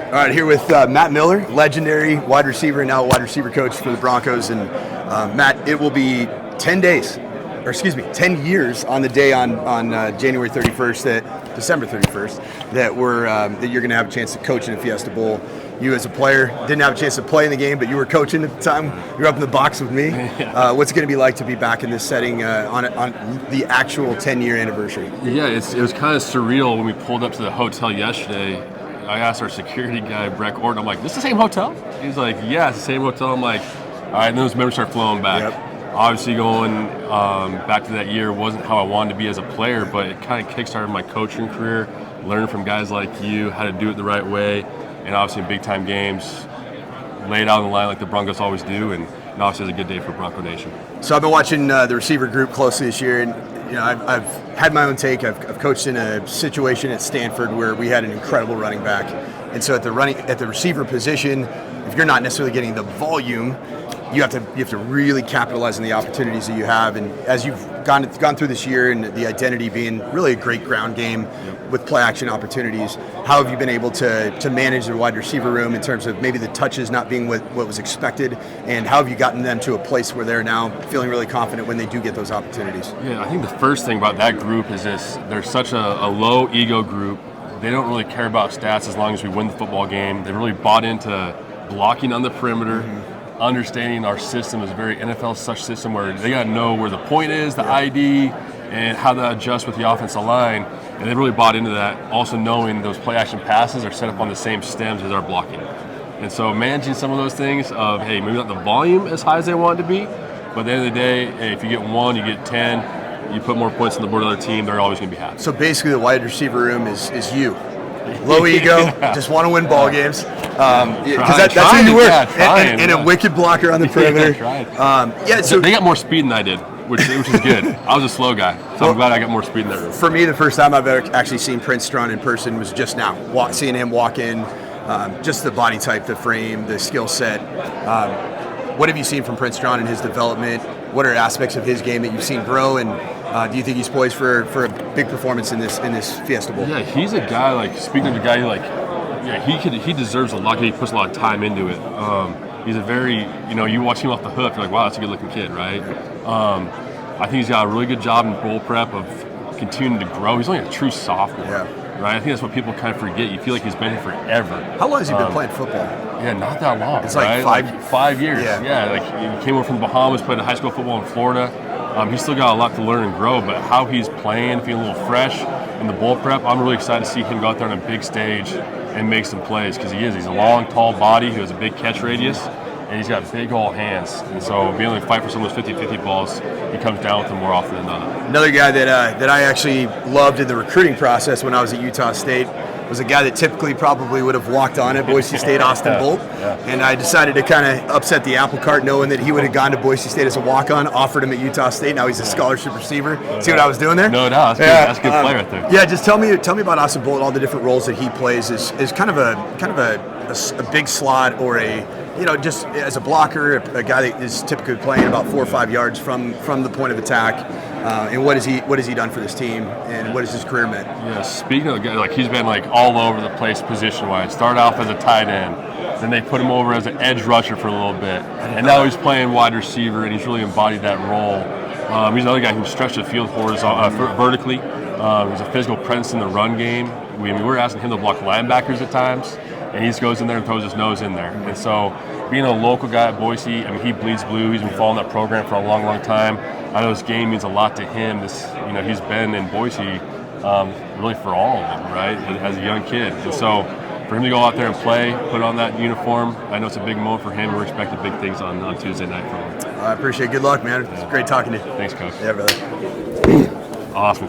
All right, here with Matt Miller, legendary wide receiver and now wide receiver coach for the Broncos. And Matt, it will be 10 years on the day on January 31st, December 31st, that you're going to have a chance to coach in the Fiesta Bowl. You as a player didn't have a chance to play in the game, but you were coaching at the time. You were up in the box with me. What's it going to be like to be back in this setting on the actual 10-year anniversary? Yeah, it was kind of surreal when we pulled up to the hotel yesterday. I asked our security guy, Breck Orton, I'm like, this the same hotel? He's like, yeah, it's the same hotel. I'm like, all right, and then those memories start flowing back. Yep. Obviously going back to that year wasn't how I wanted to be as a player, but it kind of kickstarted my coaching career, learning from guys like you how to do it the right way, and obviously in big-time games, lay it out on the line like the Broncos always do, and obviously it's a good day for Bronco Nation. So I've been watching the receiver group closely this year, and I've had my own take. I've coached in a situation at Sanford where we had an incredible running back, and so at the receiver position, if you're not necessarily getting the volume, you have to really capitalize on the opportunities that you have. And as you've gone through this year, and the identity being really a great ground game with play action opportunities, how have you been able to manage the wide receiver room in terms of maybe the touches not being what was expected, and how have you gotten them to a place where they're now feeling really confident when they do get those opportunities? Yeah, I think the first thing about that group is they're such a low ego group. They don't really care about stats as long as we win the football game. They really bought into blocking on the perimeter. Understanding our system is a very NFL such system where they got to know where the point is, the ID, and how to adjust with the offensive line. And they really bought into that. Also knowing those play action passes are set up on the same stems as our blocking. And so managing some of those things of, hey, maybe not the volume as high as they want it to be, but at the end of the day, hey, if you get 1, you get 10, you put more points on the board of the other team, they're always going to be happy. So basically the wide receiper room is you. Low ego, just want to win ball games. That's who you were. And a wicked blocker on the perimeter. So they got more speed than I did, which is good. I was a slow guy, so I'm glad I got more speed in that room. For me, the first time I've ever actually seen Prince Strun in person was just now. Seeing him walk in, just the body type, the frame, the skill set. What have you seen from Prince Strun and his development? What are aspects of his game that you've seen grow, and do you think he's poised for a big performance in this Fiesta Bowl? Yeah, he's a guy, speaking of a guy, he deserves a lot. He puts a lot of time into it. He's a very, you watch him off the hoof, you're like, wow, that's a good looking kid, right? I think he's got a really good job in bowl prep of continuing to grow. He's only a true sophomore, right? I think that's what people kind of forget. You feel like he's been here forever. How long has he been playing football? Yeah, not that long. It's like 5 years. Yeah, he came over from the Bahamas, played high school football in Florida. He's still got a lot to learn and grow, but how he's playing, feeling a little fresh in the bowl prep, I'm really excited to see him go out there on a big stage and make some plays, because he's a long, tall body who has a big catch radius, and he's got big old hands. And so being able to fight for some of those 50-50 balls, he comes down with them more often than not. Another guy that I actually loved in the recruiting process when I was at Utah State was a guy that typically probably would have walked on at Boise State, Austin Bolt. And I decided to kind of upset the apple cart, knowing that he would have gone to Boise State as a walk-on, offered him at Utah State. Now he's a scholarship receiver. See what I was doing there? No, that's a good play right there. Yeah, just tell me about Austin Bolt, all the different roles that he plays. Is kind of a big slot, or just as a blocker, a guy that is typically playing about 4 or 5 yards from the point of attack. And what has he done for this team, and what has his career meant? Yeah, speaking of the guy, he's been all over the place position-wise. Started off as a tight end, then they put him over as an edge rusher for a little bit, and now he's playing wide receiver, and he's really embodied that role. He's another guy who stretched the field vertically. He's a physical presence in the run game. We were asking him to block linebackers at times, and he just goes in there and throws his nose in there. And so being a local guy at Boise, he bleeds blue. He's been following that program for a long, long time. I know this game means a lot to him. He's been in Boise really for all of them, right, as a young kid. And so for him to go out there and play, put on that uniform, I know it's a big moment for him. We're expecting big things on Tuesday night from him. I appreciate it. Good luck, man. It's great talking to you. Thanks, Coach. Yeah, brother. Awesome.